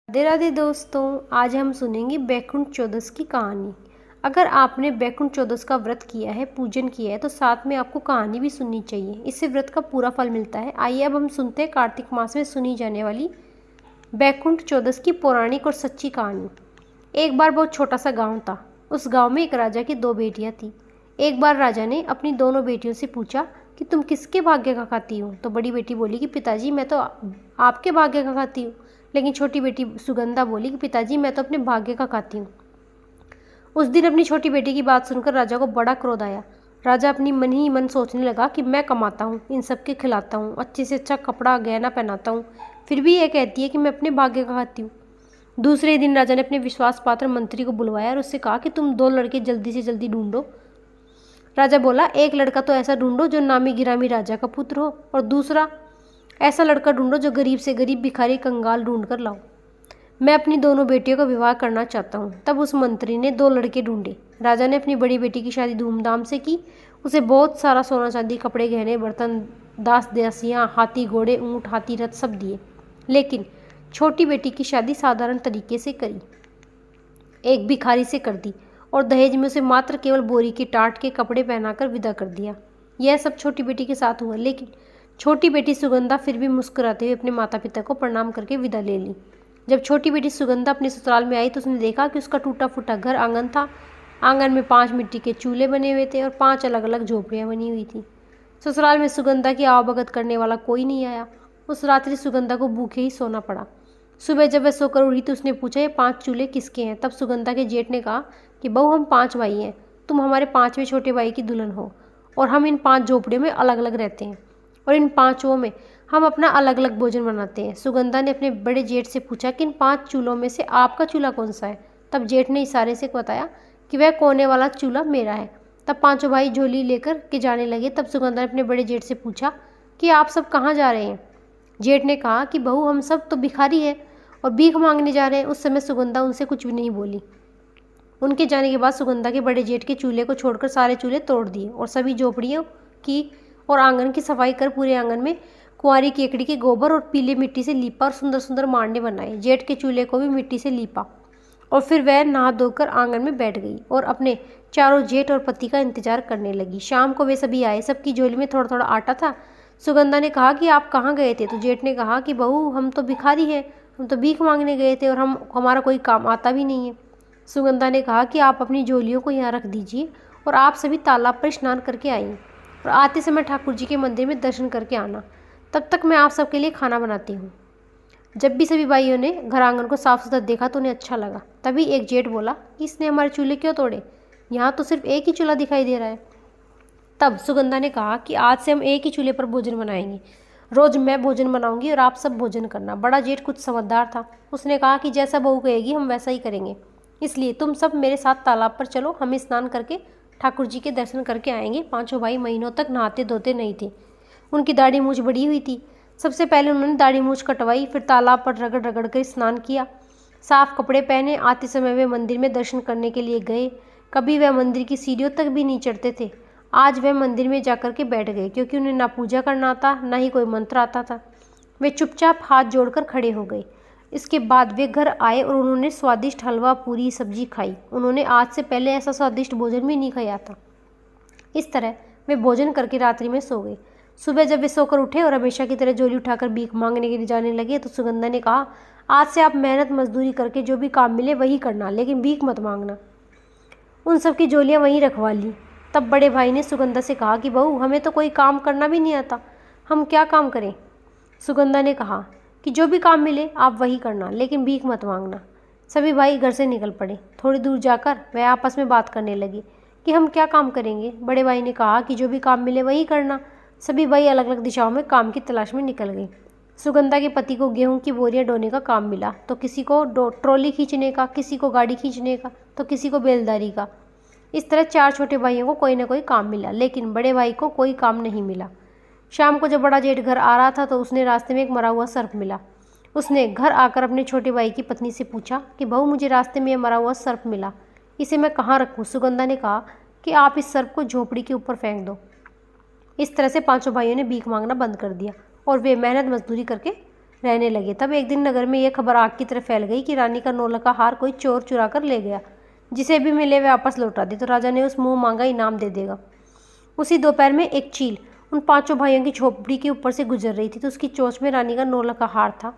राधे राधे दोस्तों, आज हम सुनेंगे बैकुंठ चौदस की कहानी। अगर आपने बैकुंठ चौदस का व्रत किया है, पूजन किया है, तो साथ में आपको कहानी भी सुननी चाहिए। इससे व्रत का पूरा फल मिलता है। आइए अब हम सुनते हैं कार्तिक मास में सुनी जाने वाली बैकुंठ चौदस की पौराणिक और सच्ची कहानी। एक बार बहुत छोटा सा गाँव था। उस गाँव में एक राजा की 2 बेटियाँ थीं। एक बार राजा ने अपनी दोनों बेटियों से पूछा कि तुम किसके भाग्य का खाती हो। तो बड़ी बेटी बोली कि पिताजी मैं तो आपके भाग्य का खाती हूँ। लेकिन छोटी बेटी सुगंधा बोली कि पिताजी मैं तो अपने भाग्य का खाती हूँ। उस दिन अपनी छोटी बेटी की बात सुनकर राजा को बड़ा क्रोध आया। राजा अपनी मन ही मन सोचने लगा कि मैं कमाता हूँ, इन सबके खिलाता हूँ, अच्छे से अच्छा कपड़ा गहना पहनाता हूँ, फिर भी ये कहती है कि मैं अपने भाग्य का खाती हूँ। दूसरे दिन राजा ने अपने विश्वास पात्र मंत्री को बुलवाया और उससे कहा कि तुम 2 लड़के जल्दी से जल्दी ढूंढो। राजा बोला, एक लड़का तो ऐसा ढूंढो जो नामी गिरामी राजा का पुत्र हो, और दूसरा ऐसा लड़का ढूंढो जो गरीब से गरीब भिखारी कंगाल ढूंढ कर लाओ। मैं अपनी दोनों बेटियों का विवाह करना चाहता हूँ। तब उस मंत्री ने 2 लड़के ढूंढे। राजा ने अपनी बड़ी बेटी की शादी धूमधाम से की। उसे बहुत सारा सोना चांदी, कपड़े गहने बर्तन, दास दासियाँ, हाथी घोड़े ऊँट हाथी रथ सब दिए। लेकिन छोटी बेटी की शादी साधारण तरीके से करी, एक भिखारी से कर दी, और दहेज में उसे मात्र केवल बोरी की टाट के कपड़े पहनाकर विदा कर दिया। यह सब छोटी बेटी के साथ हुआ। लेकिन छोटी बेटी सुगंधा फिर भी मुस्कुराते हुए अपने माता पिता को प्रणाम करके विदा ले ली। जब छोटी बेटी सुगंधा अपने ससुराल में आई तो उसने देखा कि उसका टूटा फूटा घर आंगन था। आंगन में 5 मिट्टी के चूल्हे बने हुए थे और 5 अलग अलग झोपड़ियाँ बनी हुई थी। ससुराल में सुगंधा की आवभगत करने वाला कोई नहीं आया। उस रात्रि सुगंधा को भूखे ही सोना पड़ा। सुबह जब वह सोकर उठी तो उसने पूछा, ये 5 चूल्हे किसके हैं। तब सुगंधा के जेठ ने कहा कि बहू हम 5 भाई हैं, तुम हमारे 5वें छोटे भाई की दुल्हन हो, और हम इन 5 झोपड़ियों में अलग अलग रहते हैं, और इन 5 में हम अपना अलग अलग भोजन बनाते हैं। सुगंधा ने अपने बड़े जेठ से पूछा कि इन 5 चूल्हों में से आपका चूल्हा कौन सा है। तब जेठ ने इशारे से बताया कि वह कोने वाला चूल्हा मेरा है। तब 5 भाई झोली लेकर के जाने लगे। तब सुगंधा ने अपने बड़े जेठ से पूछा कि आप सब कहाँ जा रहे हैं। जेठ ने कहा कि बहू हम सब तो भिखारी हैं और भीख मांगने जा रहे हैं। उस समय सुगंधा उनसे कुछ भी नहीं बोली। उनके जाने के बाद सुगंधा के बड़े जेठ के चूल्हे को छोड़कर सारे चूल्हे तोड़ दिए और सभी झोपड़ियों की और आंगन की सफाई कर पूरे आंगन में कुंवारी केकड़ी के गोबर और पीले मिट्टी से लीपा और सुंदर सुंदर मांडे बनाए। जेठ के चूल्हे को भी मिट्टी से लीपा और फिर वह नहा धोकर आंगन में बैठ गई और अपने चारों जेठ और पति का इंतजार करने लगी। शाम को वे सभी आए। सबकी झोली में थोड़ा थोड़ा आटा था। सुगंधा ने कहा कि आप कहाँ गए थे। तो जेठ ने कहा कि बहू हम तो भिखारी हैं, हम तो भीख मांगने गए थे और हमारा कोई काम आता भी नहीं है। सुगंधा ने कहा कि आप अपनी झोलियों को यहाँ रख दीजिए और आप सभी तालाब पर स्नान करके आइए और आते समय ठाकुर जी के मंदिर में दर्शन करके आना। तब तक मैं आप सबके लिए खाना बनाती हूँ। जब भी सभी भाइयों ने घर आंगन को साफ सुथरा देखा तो उन्हें अच्छा लगा। तभी एक जेठ बोला कि इसने हमारे चूल्हे क्यों तोड़े, यहाँ तो सिर्फ एक ही चूल्हा दिखाई दे रहा है। तब सुगंधा ने कहा कि आज से हम एक ही चूल्हे पर भोजन बनाएंगे। रोज मैं भोजन बनाऊंगी और आप सब भोजन करना। बड़ा जेठ कुछ समझदार था। उसने कहा कि जैसा बहू कहेगी हम वैसा ही करेंगे, इसलिए तुम सब मेरे साथ तालाब पर चलो, हम स्नान करके ठाकुर जी के दर्शन करके आएंगे। 5 भाई महीनों तक नहाते धोते नहीं थे। उनकी दाढ़ी मूछ बड़ी हुई थी। सबसे पहले उन्होंने दाढ़ी मूछ कटवाई, फिर तालाब पर रगड़ रगड़ कर स्नान किया। साफ कपड़े पहने आते समय वे मंदिर में दर्शन करने के लिए गए। कभी वह मंदिर की सीढ़ियों तक भी नहीं चढ़ते थे। आज वह मंदिर में जाकर के बैठ गए, क्योंकि उन्हें ना पूजा करना आता ना ही कोई मंत्र आता था। वे चुपचाप हाथ जोड़कर खड़े हो गए। इसके बाद वे घर आए और उन्होंने स्वादिष्ट हलवा पूरी सब्जी खाई। उन्होंने आज से पहले ऐसा स्वादिष्ट भोजन भी नहीं खाया था। इस तरह वे भोजन करके रात्रि में सो गए। सुबह जब वे सोकर उठे और हमेशा की तरह झोली उठाकर भीख मांगने के लिए जाने लगे तो सुगंधा ने कहा, आज से आप मेहनत मजदूरी करके जो भी काम मिले वही करना, लेकिन भीख मत मांगना। उन सब की झोलियाँ वहीं रखवा ली। तब बड़े भाई ने सुगंधा से कहा कि बहू हमें तो कोई काम करना भी नहीं आता, हम क्या काम करें। सुगंधा ने कहा कि जो भी काम मिले आप वही करना, लेकिन भीख मत मांगना। सभी भाई घर से निकल पड़े। थोड़ी दूर जाकर वे आपस में बात करने लगे कि हम क्या काम करेंगे। बड़े भाई ने कहा कि जो भी काम मिले वही करना। सभी भाई अलग अलग दिशाओं में काम की तलाश में निकल गए। सुगंधा के पति को गेहूं की बोरियां ढोने का काम मिला, तो किसी को ट्रॉली खींचने का, किसी को गाड़ी खींचने का, तो किसी को बैलदारी का। इस तरह 4 छोटे भाइयों को कोई ना कोई काम मिला, लेकिन बड़े भाई को कोई काम नहीं मिला। शाम को जब बड़ा जेठ घर आ रहा था तो उसने रास्ते में एक मरा हुआ सर्प मिला। उसने घर आकर अपने छोटे भाई की पत्नी से पूछा कि बहू मुझे रास्ते में यह मरा हुआ सर्प मिला, इसे मैं कहाँ रखूँ। सुगंधा ने कहा कि आप इस सर्प को झोपड़ी के ऊपर फेंक दो। इस तरह से 5 भाइयों ने भीख मांगना बंद कर दिया और वे मेहनत मजदूरी करके रहने लगे। तब एक दिन नगर में यह खबर आग की तरह फैल गई कि रानी का 9 का हार कोई चोर चुरा कर ले गया। जिसे भी मिले वह वापस लौटा दे तो राजा ने उस मुंह मांगा इनाम दे देगा। उसी दोपहर में एक चील उन 5 भाइयों की झोपड़ी के ऊपर से गुजर रही थी तो उसकी चोंच में रानी का 9 का हार था।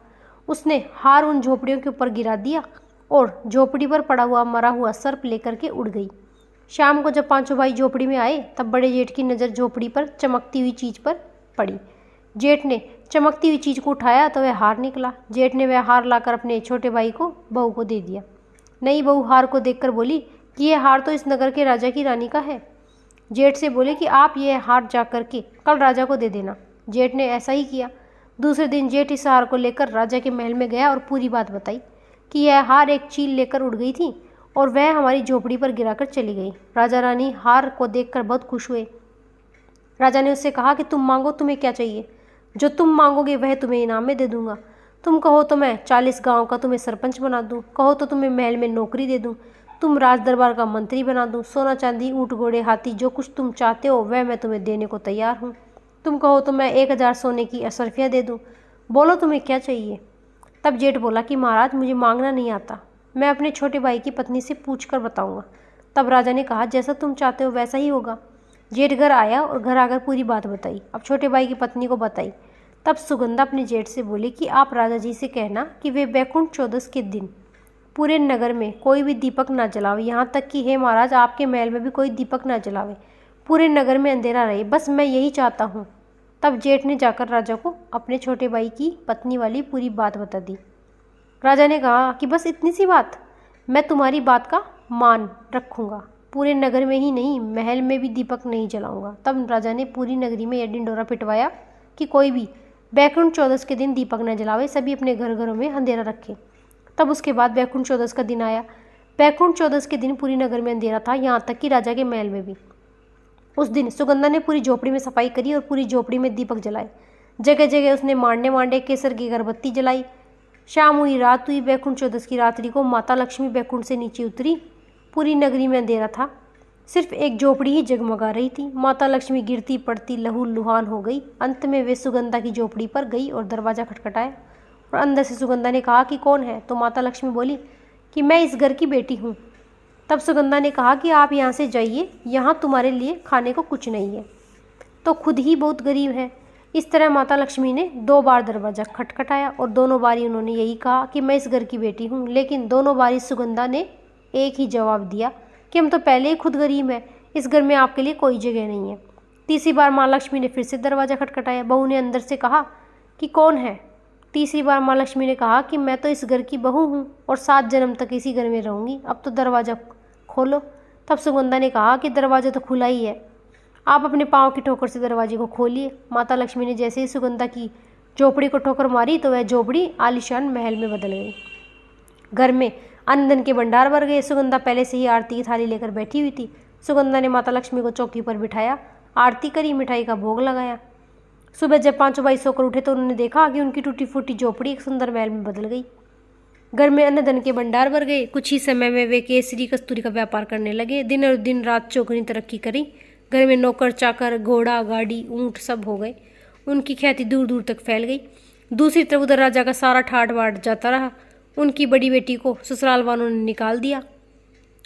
उसने हार उन झोपड़ियों के ऊपर गिरा दिया और झोपड़ी पर पड़ा हुआ मरा हुआ सर्प लेकर के उड़ गई। शाम को जब 5 भाई झोपड़ी में आए तब बड़े जेठ की नज़र झोपड़ी पर चमकती हुई चीज़ पर पड़ी। जेठ ने चमकती हुई चीज़ को उठाया तो वह हार निकला। जेठ ने वह हार लाकर अपने छोटे भाई को बहू को दे दिया। नई बहू हार को देखकर बोली कि यह हार तो इस नगर के राजा की रानी का है। जेठ से बोले कि आप यह हार जा करके कल राजा को दे देना। जेठ ने ऐसा ही किया। दूसरे दिन जेठ इस हार को लेकर राजा के महल में गया और पूरी बात बताई कि यह हार एक चील लेकर उड़ गई थी और वह हमारी झोपड़ी पर गिराकर चली गई। राजा रानी हार को देखकर बहुत खुश हुए। राजा ने उससे कहा कि तुम मांगो, तुम्हें क्या चाहिए? जो तुम मांगोगे वह तुम्हें इनाम में दे दूंगा। तुम कहो तो मैं 40 गांव का तुम्हें सरपंच बना दूं, कहो तो तुम्हें महल में नौकरी दे दूं, तुम राज दरबार का मंत्री बना दूं, सोना चांदी ऊँट घोड़े हाथी जो कुछ तुम चाहते हो वह मैं तुम्हें देने को तैयार हूँ। तुम कहो तो मैं 1000 सोने की अशर्फियाँ दे दूँ। बोलो तुम्हें क्या चाहिए? तब जेठ बोला कि महाराज मुझे मांगना नहीं आता, मैं अपने छोटे भाई की पत्नी से पूछ कर बताऊँगा। तब राजा ने कहा जैसा तुम चाहते हो वैसा ही होगा। जेठ घर आया और घर आकर पूरी बात बताई। अब छोटे भाई की पत्नी को बताई। तब सुगंधा अपने जेठ से बोली कि आप राजा जी से कहना कि वे बैकुंठ चौदस के दिन पूरे नगर में कोई भी दीपक ना जलावे, यहाँ तक कि हे महाराज आपके महल में भी कोई दीपक ना जलावे, पूरे नगर में अंधेरा रहे, बस मैं यही चाहता हूँ। तब जेठ ने जाकर राजा को अपने छोटे भाई की पत्नी वाली पूरी बात बता दी। राजा ने कहा कि बस इतनी सी बात, मैं तुम्हारी बात का मान रखूँगा, पूरे नगर में ही नहीं महल में भी दीपक नहीं जलाऊंगा। तब राजा ने पूरी नगरी में यह ढिंढोरा पिटवाया कि कोई भी बैकुंठ चौदस के दिन दीपक न जलावे, सभी अपने घर घरों में अंधेरा रखे। तब उसके बाद बैकुंठ चौदस का दिन आया। बैकुंठ चौदस के दिन पूरी नगर में अंधेरा था, यहाँ तक कि राजा के महल में भी। उस दिन सुगंधा ने पूरी झोपड़ी में सफाई करी और पूरी झोपड़ी में दीपक जलाए। जगह जगह उसने मांडे मांडे केसर की अगरबत्ती जलाई। शाम हुई, रात हुई। बैकुंठ चौदस की रात्रि को माता लक्ष्मी बैकुंठ से नीचे उतरी। पूरी नगरी में अंधेरा था, सिर्फ एक झोपड़ी ही जगमगा रही थी। माता लक्ष्मी गिरती पड़ती लहू लुहान हो गई। अंत में वे सुगंधा की झोपड़ी पर गई और दरवाज़ा खटखटाया और अंदर से सुगंधा ने कहा कि कौन है? तो माता लक्ष्मी बोली कि मैं इस घर की बेटी हूँ। तब सुगंधा ने कहा कि आप यहाँ से जाइए, यहाँ तुम्हारे लिए खाने को कुछ नहीं है, तो खुद ही बहुत गरीब है। इस तरह माता लक्ष्मी ने 2 बार दरवाज़ा खटखटाया और दोनों बारी उन्होंने यही कहा कि मैं इस घर की बेटी हूँ, लेकिन दोनों बारी सुगंधा ने एक ही जवाब दिया कि हम तो पहले ही खुद गरीब हैं, इस घर में आपके लिए कोई जगह नहीं है। तीसरी बार माँ लक्ष्मी ने फिर से दरवाज़ा खटखटाया। बहू ने अंदर से कहा कि कौन है? तीसरी बार माँ लक्ष्मी ने कहा कि मैं तो इस घर की बहू हूँ और 7 जन्म तक इसी घर में रहूँगी, अब तो दरवाज़ा खोलो। तब सुगंधा ने कहा कि दरवाज़ा तो खुला ही है, आप अपने पाँव की ठोकर से दरवाजे को खोलिए। माता लक्ष्मी ने जैसे ही सुगंधा की झोपड़ी को ठोकर मारी तो वह झोपड़ी आलीशान महल में बदल गई। घर में अन्न धन के भंडार भर गए। सुगंधा पहले से ही आरती की थाली लेकर बैठी हुई थी। सुगंधा ने माता लक्ष्मी को चौकी पर बिठाया, आरती करी, मिठाई का भोग लगाया। सुबह जब 5 भाई सोकर उठे तो उन्होंने देखा कि उनकी टूटी फूटी झोपड़ी एक सुंदर महल में बदल गई। घर में अन्न धन के भंडार भर गए। कुछ ही समय में वे केसरी कस्तूरी का व्यापार करने लगे। दिन और दिन रात चौगुनी तरक्की करी। घर में नौकर चाकर घोड़ा गाड़ी ऊँट सब हो गए। उनकी ख्याति दूर दूर तक फैल गई। दूसरी तरफ उधर राजा का सारा ठाट बाट जाता रहा। उनकी बड़ी बेटी को ससुराल वालों ने निकाल दिया।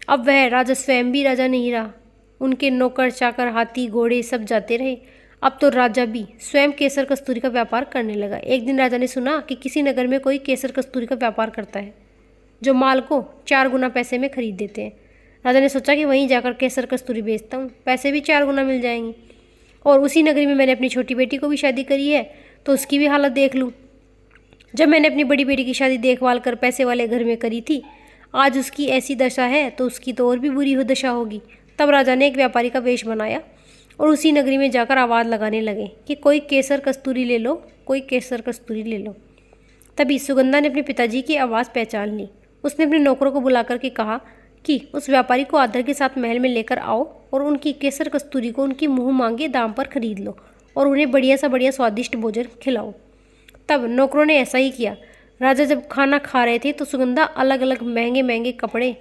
अब वह राजा स्वयं भी राजा नहीं रहा। उनके नौकर चाकर हाथी घोड़े सब जाते रहे। अब तो राजा भी स्वयं केसर कस्तूरी का व्यापार करने लगा। एक दिन राजा ने सुना कि किसी नगर में कोई केसर कस्तूरी का व्यापार करता है जो माल को 4 गुना पैसे में खरीद देते हैं। राजा ने सोचा कि वहीं जाकर केसर कस्तूरी बेचता हूँ, पैसे भी 4 गुना मिल जाएंगे। और उसी नगरी में मैंने अपनी छोटी बेटी को भी शादी करी है तो उसकी भी हालत देख लूँ। जब मैंने अपनी बड़ी बेटी की शादी देखभाल कर पैसे वाले घर में करी थी, आज उसकी ऐसी दशा है तो उसकी तो और भी बुरी हो दशा होगी। तब राजा ने एक व्यापारी का वेश बनाया और उसी नगरी में जाकर आवाज़ लगाने लगे कि कोई केसर कस्तूरी ले लो, कोई केसर कस्तूरी ले लो। तभी सुगंधा ने अपने पिताजी की आवाज़ पहचान ली। उसने अपने नौकरों को बुला करके कहा कि उस व्यापारी को आदर के साथ महल में लेकर आओ और उनकी केसर कस्तूरी को उनकी मुँह मांगे दाम पर खरीद लो और उन्हें बढ़िया सा बढ़िया स्वादिष्ट भोजन खिलाओ। तब नौकरों ने ऐसा ही किया। राजा जब खाना खा रहे थे तो सुगंधा अलग अलग महंगे महंगे कपड़े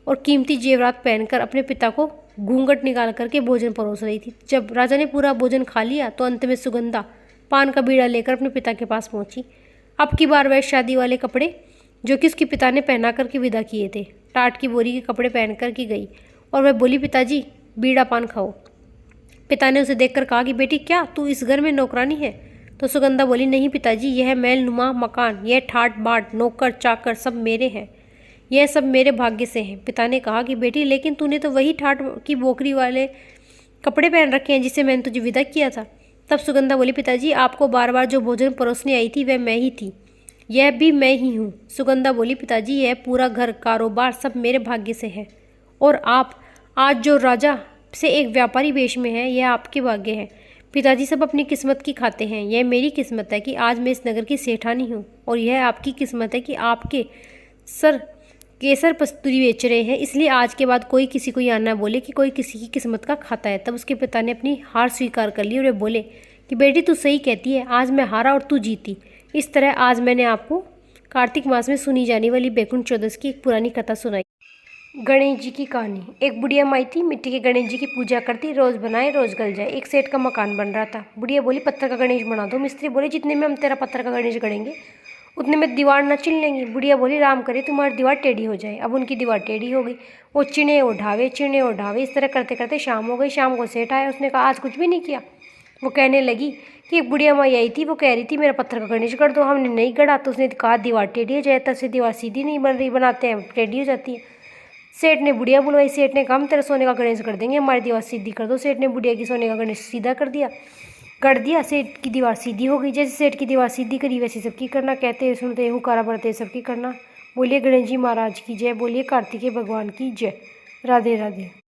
और कीमती जेवरात पहनकर अपने पिता को घूंघट निकाल करके भोजन परोस रही थी। जब राजा ने पूरा भोजन खा लिया तो अंत में सुगंधा पान का बीड़ा लेकर अपने पिता के पास पहुंची। अब की बार वह शादी वाले कपड़े जो कि उसके पिता ने पहना करके विदा किए थे, टाट की बोरी के कपड़े पहन कर की गई और वह बोली, पिताजी बीड़ा पान खाओ। पिता ने उसे देखकर कहा कि बेटी क्या तू इस घर में नौकरानी है? तो सुगंधा बोली, नहीं पिताजी, यह महलनुमा मकान, यह ठाट बाट नौकर चाकर सब मेरे हैं, यह सब मेरे भाग्य से हैं। पिता ने कहा कि बेटी लेकिन तूने तो वही ठाट की बोकरी वाले कपड़े पहन रखे हैं जिससे मैंने तुझे विदा किया था। तब सुगंधा बोली, पिताजी आपको बार बार जो भोजन परोसने आई थी वह मैं ही थी, यह भी मैं ही हूँ। सुगंधा बोली, पिताजी यह पूरा घर कारोबार सब मेरे भाग्य से है और आप आज जो राजा से एक व्यापारी वेश में है यह आपके भाग्य है। पिताजी सब अपनी किस्मत की खाते हैं, यह मेरी किस्मत है कि आज मैं इस नगर की सेठानी हूँ और यह आपकी किस्मत है कि आपके सर केसर पस्तूरी बेच रहे हैं, इसलिए आज के बाद कोई किसी को यह ना बोले कि कोई किसी की किस्मत का खाता है। तब उसके पिता ने अपनी हार स्वीकार कर ली और वे बोले कि बेटी तू सही कहती है, आज मैं हारा और तू जीती। इस तरह आज मैंने आपको कार्तिक मास में सुनी जाने वाली बैकुंठ चौदस की एक पुरानी कथा सुनाई। गणेश जी की कहानी। एक बुढ़िया माई थी, मिट्टी के गणेश जी की पूजा करती, रोज बनाए रोज गल जाए। एक सेठ का मकान बन रहा था। बुढ़िया बोली, पत्थर का गणेश बना दो। मिस्त्री बोले, जितने में हम तेरा पत्थर का गणेश गढ़ेंगे उतने में दीवार न चिन लेंगी। बुढ़िया बोली, राम करे तुम्हारी दीवार टेढ़ी हो जाए। अब उनकी दीवार टेढ़ी हो गई। वो चिने उठावे चिने उठावे, इस तरह करते करते शाम हो गई। शाम को सेठ आया, उसने कहा आज कुछ भी नहीं किया। वो कहने लगी कि एक बुढ़िया माई आई थी, वो कह रही थी मेरा पत्थर का गणेश गढ़ दो। हमने नहीं गढ़ा तो उसने कहा दीवार टेढ़ी हो जाए। तब से दीवार सीधी नहीं बन रही, बनाते हैं टेढ़ी हो जाती है। सेठ ने बुढ़िया बुलवाई। सेठ ने कहा हम तेरा सोने का गणेश कर देंगे, हमारी दीवार सीधी कर दो। सेठ ने बुढ़िया की सोने का गणेश सीधा कर दिया, कर दिया। सेठ की दीवार सीधी हो गई। जैसे सेठ की दीवार सीधी करी वैसे सबकी करना। कहते सुनते हुकारा बढ़ते सबकी करना। बोलिए गणेश जी महाराज की जय, बोलिए कार्तिकेय भगवान की जय। राधे राधे।